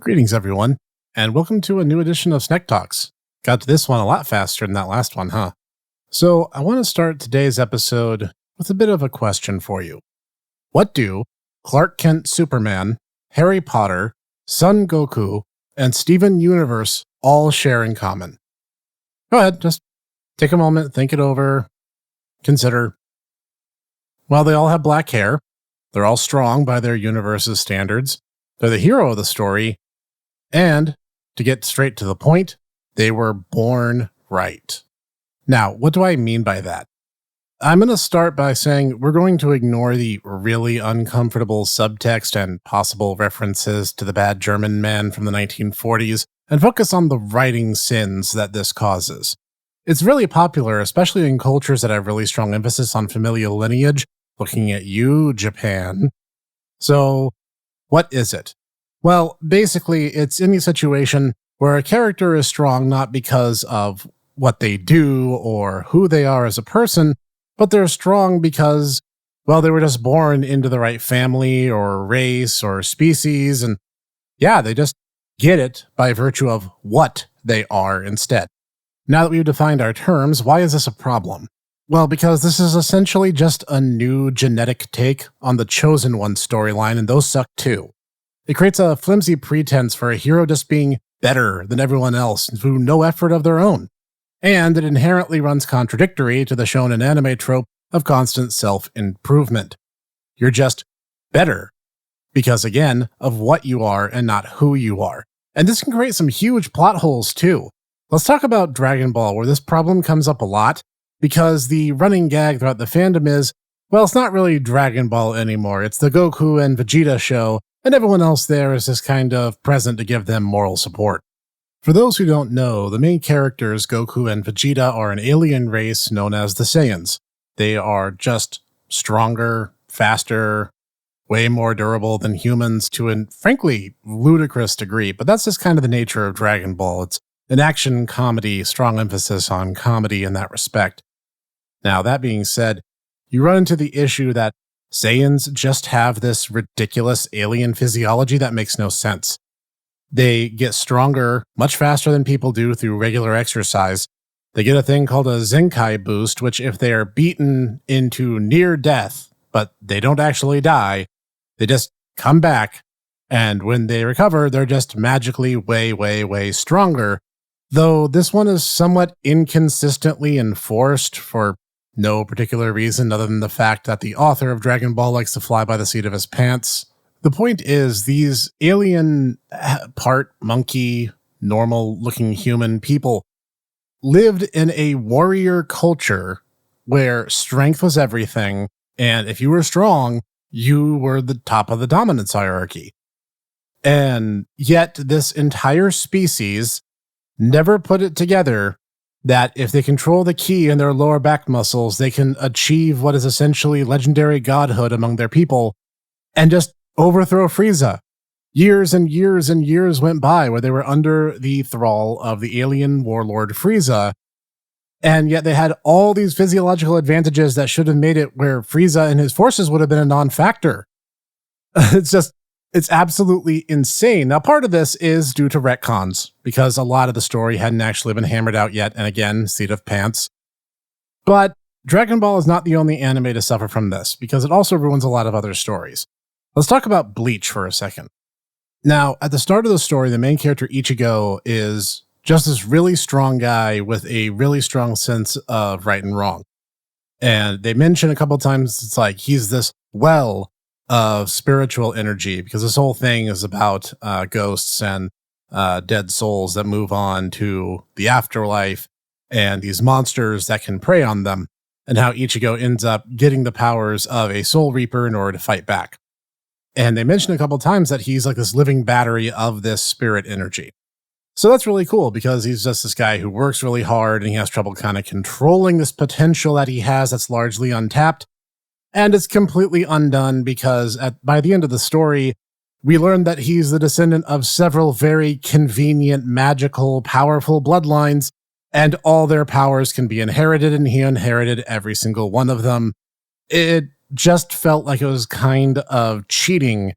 Greetings, everyone, and welcome to a new edition of Snek Talks. Got to this one a lot faster than that last one, huh? So, I want to start today's episode with a bit of a question for you. What do Clark Kent Superman, Harry Potter, Son Goku, and Steven Universe all share in common? Go ahead, just take a moment, think it over, consider. Well, they all have black hair. They're all strong by their universe's standards. They're the hero of the story. And, to get straight to the point, they were born right. Now, what do I mean by that? I'm going to start by saying we're going to ignore the really uncomfortable subtext and possible references to the bad German man from the 1940s and focus on the writing sins that this causes. It's really popular, especially in cultures that have really strong emphasis on familial lineage, looking at you, Japan. So, what is it? Well, basically, it's any situation where a character is strong not because of what they do or who they are as a person, but they're strong because, well, they were just born into the right family or race or species, and yeah, they just get it by virtue of what they are instead. Now that we've defined our terms, why is this a problem? Well, because this is essentially just a new genetic take on the Chosen One storyline, and those suck too. It creates a flimsy pretense for a hero just being better than everyone else through no effort of their own. And it inherently runs contradictory to the shonen anime trope of constant self-improvement. You're just better because, again, of what you are and not who you are. And this can create some huge plot holes too. Let's talk about Dragon Ball, where this problem comes up a lot, because the running gag throughout the fandom is, well, it's not really Dragon Ball anymore, it's the Goku and Vegeta show, and everyone else there is just kind of present to give them moral support. For those who don't know, the main characters, Goku and Vegeta, are an alien race known as the Saiyans. They are just stronger, faster, way more durable than humans to a, frankly, ludicrous degree, but that's just kind of the nature of Dragon Ball. It's an action comedy, strong emphasis on comedy in that respect. Now, that being said, you run into the issue that Saiyans just have this ridiculous alien physiology that makes no sense. They get stronger much faster than people do through regular exercise. They get a thing called a Zenkai boost, which if they are beaten into near death, but they don't actually die, they just come back, and when they recover, they're just magically way, way, way stronger. Though this one is somewhat inconsistently enforced for no particular reason other than the fact that the author of Dragon Ball likes to fly by the seat of his pants. The point is, these alien, part monkey, normal-looking human people lived in a warrior culture where strength was everything, and if you were strong, you were the top of the dominance hierarchy. And yet, this entire species never put it together that if they control the ki in their lower back muscles, they can achieve what is essentially legendary godhood among their people and just overthrow Frieza. Years and years and years went by where they were under the thrall of the alien warlord Frieza, and yet they had all these physiological advantages that should have made it where Frieza and his forces would have been a non-factor. It's absolutely insane. Now, part of this is due to retcons, because a lot of the story hadn't actually been hammered out yet, and again, seat of pants. But Dragon Ball is not the only anime to suffer from this, because it also ruins a lot of other stories. Let's talk about Bleach for a second. Now, at the start of the story, the main character Ichigo is just this really strong guy with a really strong sense of right and wrong. And they mention a couple times, it's like he's this well of spiritual energy, because this whole thing is about ghosts and dead souls that move on to the afterlife and these monsters that can prey on them, and how Ichigo ends up getting the powers of a soul reaper in order to fight back. And they mention a couple times that he's like this living battery of this spirit energy. So that's really cool, because he's just this guy who works really hard and he has trouble kind of controlling this potential that he has that's largely untapped. And it's completely undone because by the end of the story, we learn that he's the descendant of several very convenient, magical, powerful bloodlines, and all their powers can be inherited, and he inherited every single one of them. It just felt like it was kind of cheating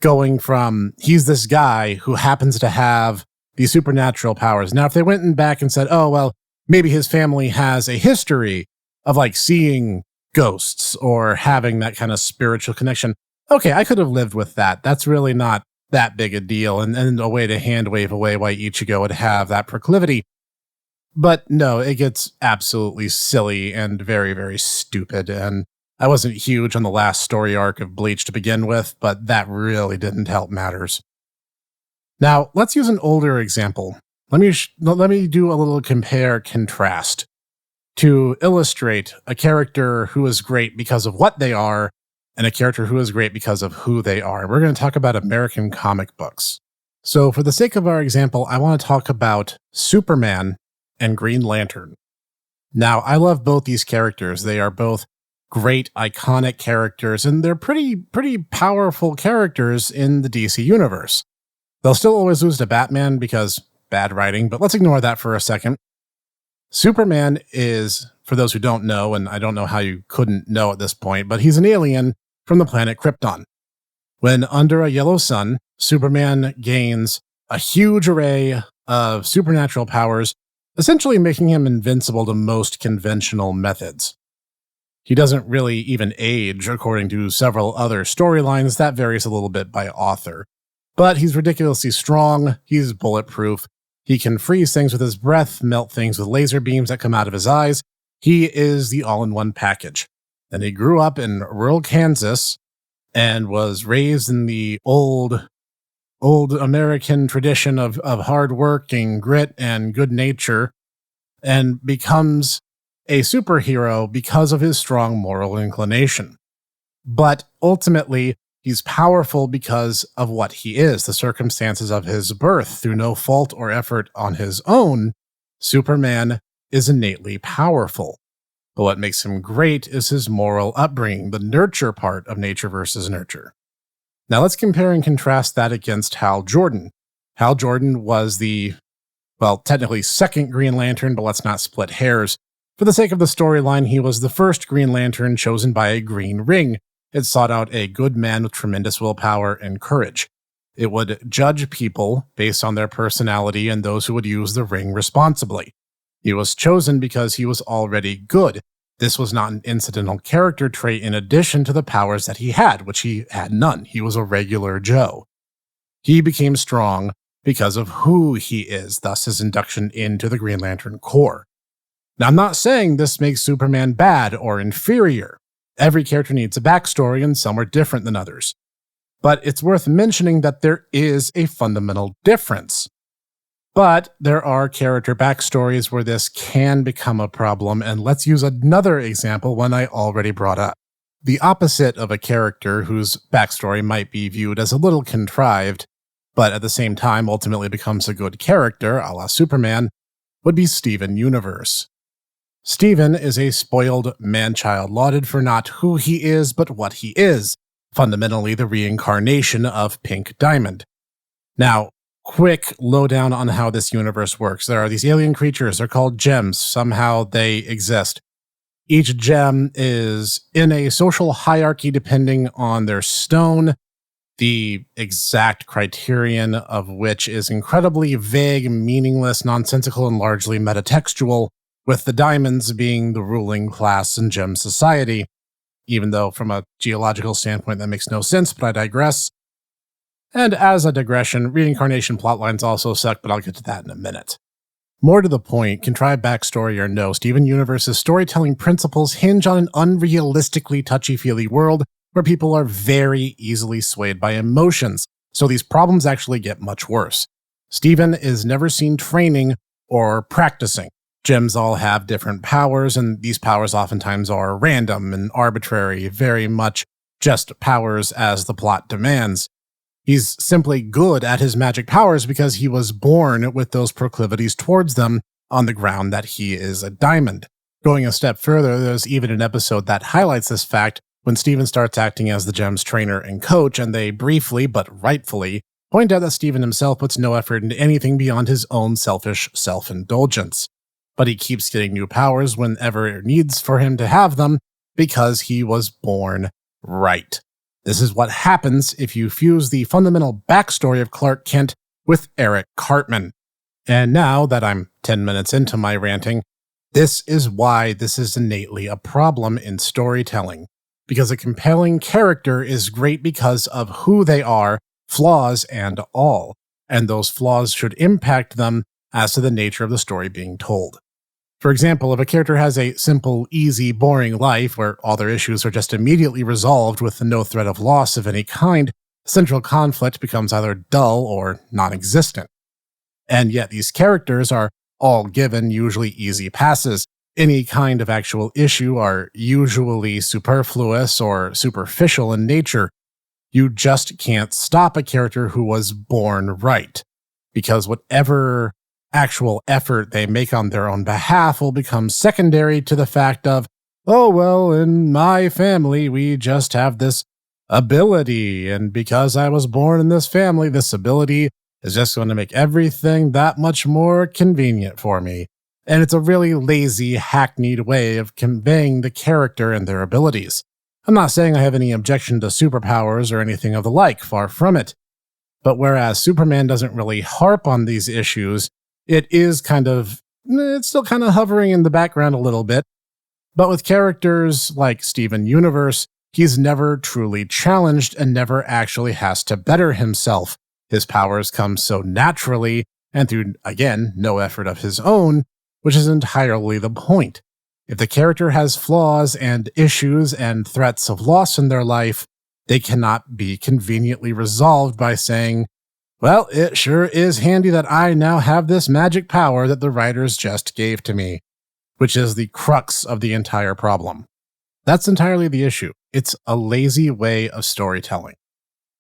going from he's this guy who happens to have these supernatural powers. Now, if they went back and said, oh, well, maybe his family has a history of like seeing ghosts or having that kind of spiritual connection, okay, I could have lived with that. That's really not that big a deal, and a way to hand wave away why Ichigo would have that proclivity. But no, it gets absolutely silly and very, very stupid, and I wasn't huge on the last story arc of Bleach to begin with, but that really didn't help matters. Now, let's use an older example. Let me do a little compare-contrast to illustrate a character who is great because of what they are and a character who is great because of who they are. We're going to talk about American comic books. So for the sake of our example, I want to talk about Superman and Green Lantern. Now, I love both these characters. They are both great, iconic characters, and they're pretty powerful characters in the DC universe. They'll still always lose to Batman because bad writing, but let's ignore that for a second. Superman is, for those who don't know, and I don't know how you couldn't know at this point, but he's an alien from the planet Krypton. When under a yellow sun, Superman gains a huge array of supernatural powers, essentially making him invincible to most conventional methods. He doesn't really even age, according to several other storylines. That varies a little bit by author. But he's ridiculously strong, he's bulletproof, he can freeze things with his breath, melt things with laser beams that come out of his eyes. He is the all-in-one package. And he grew up in rural Kansas and was raised in the old American tradition of hard work and grit and good nature, and becomes a superhero because of his strong moral inclination. But ultimately, he's powerful because of what he is, the circumstances of his birth. Through no fault or effort on his own, Superman is innately powerful. But what makes him great is his moral upbringing, the nurture part of nature versus nurture. Now let's compare and contrast that against Hal Jordan. Hal Jordan was the, well, technically second Green Lantern, but let's not split hairs. For the sake of the storyline, he was the first Green Lantern chosen by a green ring. It sought out a good man with tremendous willpower and courage. It would judge people based on their personality and those who would use the ring responsibly. He was chosen because he was already good. This was not an incidental character trait in addition to the powers that he had, which he had none. He was a regular Joe. He became strong because of who he is, thus his induction into the Green Lantern Corps. Now, I'm not saying this makes Superman bad or inferior. Every character needs a backstory, and some are different than others. But it's worth mentioning that there is a fundamental difference. But there are character backstories where this can become a problem, and let's use another example, one I already brought up. The opposite of a character whose backstory might be viewed as a little contrived, but at the same time ultimately becomes a good character, a la Superman, would be Steven Universe. Steven is a spoiled man-child, lauded for not who he is, but what he is, fundamentally the reincarnation of Pink Diamond. Now, quick lowdown on how this universe works. There are these alien creatures, they're called gems, somehow they exist. Each gem is in a social hierarchy depending on their stone, the exact criterion of which is incredibly vague, meaningless, nonsensical, and largely metatextual, with the diamonds being the ruling class in gem society, even though from a geological standpoint that makes no sense, but I digress. And as a digression, reincarnation plotlines also suck, but I'll get to that in a minute. More to the point, contrived backstory or no, Steven Universe's storytelling principles hinge on an unrealistically touchy-feely world where people are very easily swayed by emotions, so these problems actually get much worse. Steven is never seen training or practicing. Gems all have different powers, and these powers oftentimes are random and arbitrary, very much just powers as the plot demands. He's simply good at his magic powers because he was born with those proclivities towards them on the ground that he is a diamond. Going a step further, there's even an episode that highlights this fact when Steven starts acting as the Gem's trainer and coach, and they briefly, but rightfully, point out that Steven himself puts no effort into anything beyond his own selfish self-indulgence. But he keeps getting new powers whenever it needs for him to have them because he was born right. This is what happens if you fuse the fundamental backstory of Clark Kent with Eric Cartman. And now that I'm 10 minutes into my ranting, this is why this is innately a problem in storytelling. Because a compelling character is great because of who they are, flaws and all, and those flaws should impact them as to the nature of the story being told. For example, if a character has a simple, easy, boring life where all their issues are just immediately resolved with no threat of loss of any kind, central conflict becomes either dull or non-existent. And yet these characters are all given usually easy passes. Any kind of actual issue are usually superfluous or superficial in nature. You just can't stop a character who was born right, because whatever actual effort they make on their own behalf will become secondary to the fact of, oh, well, in my family, we just have this ability, and because I was born in this family, this ability is just going to make everything that much more convenient for me. And it's a really lazy, hackneyed way of conveying the character and their abilities. I'm not saying I have any objection to superpowers or anything of the like, far from it. But whereas Superman doesn't really harp on these issues, it's still kind of hovering in the background a little bit. But with characters like Steven Universe, he's never truly challenged and never actually has to better himself. His powers come so naturally and through, again, no effort of his own, which is entirely the point. If the character has flaws and issues and threats of loss in their life, they cannot be conveniently resolved by saying, well, it sure is handy that I now have this magic power that the writers just gave to me, which is the crux of the entire problem. That's entirely the issue. It's a lazy way of storytelling.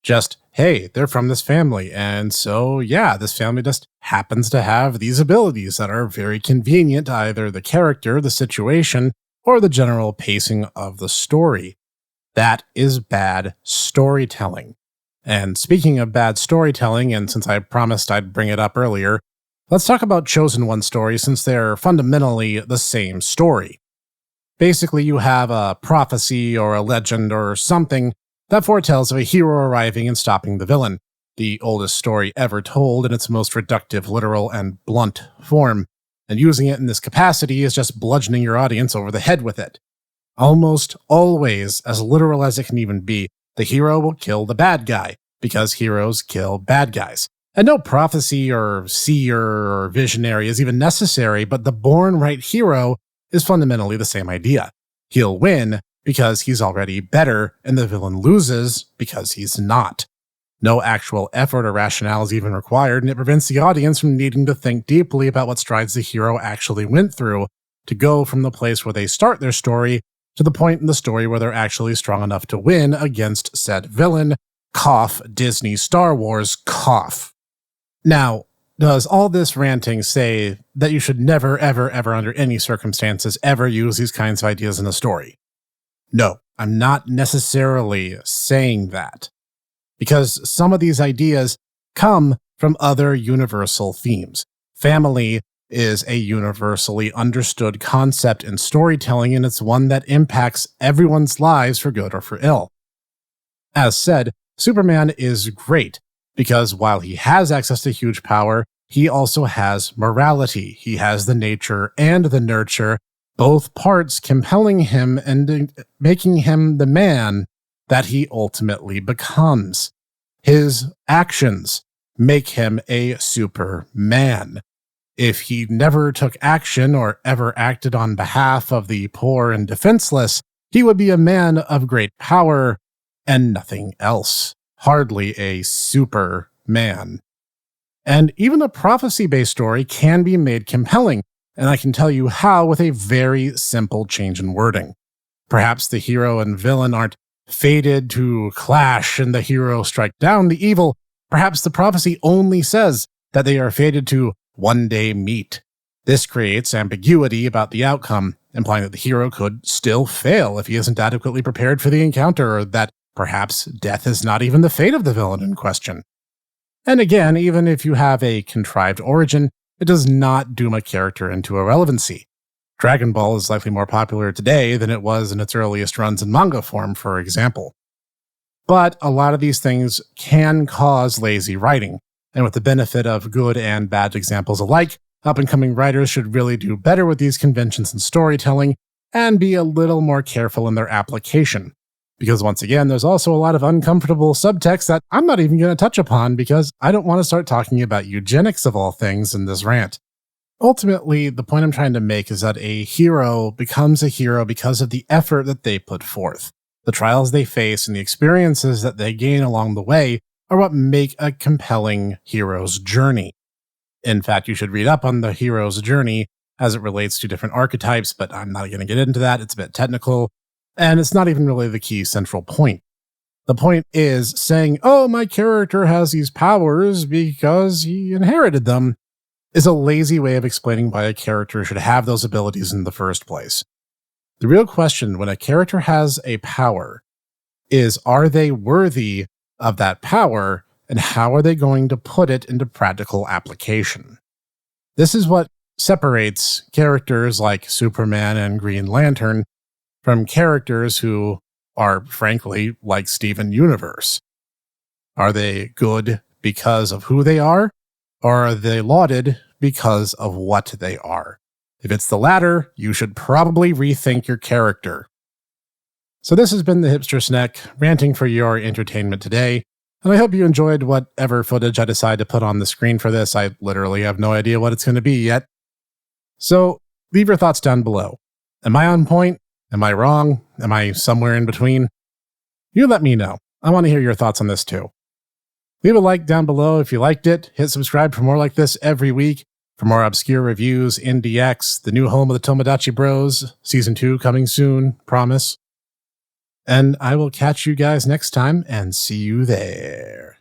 Just, hey, they're from this family, and so, yeah, this family just happens to have these abilities that are very convenient to either the character, the situation, or the general pacing of the story. That is bad storytelling. And speaking of bad storytelling, and since I promised I'd bring it up earlier, let's talk about Chosen One stories since they're fundamentally the same story. Basically, you have a prophecy or a legend or something that foretells of a hero arriving and stopping the villain, the oldest story ever told in its most reductive, literal, and blunt form, and using it in this capacity is just bludgeoning your audience over the head with it. Almost always, as literal as it can even be, the hero will kill the bad guy, because heroes kill bad guys. And no prophecy or seer or visionary is even necessary, but the born right hero is fundamentally the same idea. He'll win because he's already better, and the villain loses because he's not. No actual effort or rationale is even required, and it prevents the audience from needing to think deeply about what strides the hero actually went through to go from the place where they start their story to the point in the story where they're actually strong enough to win against said villain. Cough, Disney, Star Wars, cough. Now, does all this ranting say that you should never, ever, ever, under any circumstances, ever use these kinds of ideas in a story? No, I'm not necessarily saying that. Because some of these ideas come from other universal themes. Family is a universally understood concept in storytelling, and it's one that impacts everyone's lives for good or for ill. As said, Superman is great, because while he has access to huge power, he also has morality. He has the nature and the nurture, both parts compelling him and making him the man that he ultimately becomes. His actions make him a Superman. If he never took action or ever acted on behalf of the poor and defenseless, he would be a man of great power and nothing else. Hardly a Superman. And even a prophecy-based story can be made compelling, and I can tell you how with a very simple change in wording. Perhaps the hero and villain aren't fated to clash and the hero strike down the evil. Perhaps the prophecy only says that they are fated to one day meet. This creates ambiguity about the outcome, implying that the hero could still fail if he isn't adequately prepared for the encounter, or that perhaps death is not even the fate of the villain in question. And again, even if you have a contrived origin, it does not doom a character into irrelevancy. Dragon Ball is likely more popular today than it was in its earliest runs in manga form, for example. But a lot of these things can cause lazy writing. And with the benefit of good and bad examples alike, up-and-coming writers should really do better with these conventions in storytelling and be a little more careful in their application. Because once again, there's also a lot of uncomfortable subtext that I'm not even going to touch upon because I don't want to start talking about eugenics of all things in this rant. Ultimately, the point I'm trying to make is that a hero becomes a hero because of the effort that they put forth. The trials they face and the experiences that they gain along the way are what make a compelling hero's journey. In fact, you should read up on the hero's journey as it relates to different archetypes, but I'm not going to get into that. It's a bit technical, and it's not even really the key central point. The point is saying, oh, my character has these powers because he inherited them, is a lazy way of explaining why a character should have those abilities in the first place. The real question when a character has a power is, are they worthy of that power, and how are they going to put it into practical application? This is what separates characters like Superman and Green Lantern from characters who are, frankly, like Steven Universe. Are they good because of who they are, or are they lauded because of what they are? If it's the latter, you should probably rethink your character. So this has been the Hipster Snek, ranting for your entertainment today, and I hope you enjoyed whatever footage I decide to put on the screen for this. I literally have no idea what it's going to be yet. So leave your thoughts down below. Am I on point? Am I wrong? Am I somewhere in between? You let me know. I want to hear your thoughts on this too. Leave a like down below if you liked it. Hit subscribe for more like this every week. For more obscure reviews, NDX, the new home of the Tomodachi Bros, Season 2 coming soon, promise. And I will catch you guys next time and see you there.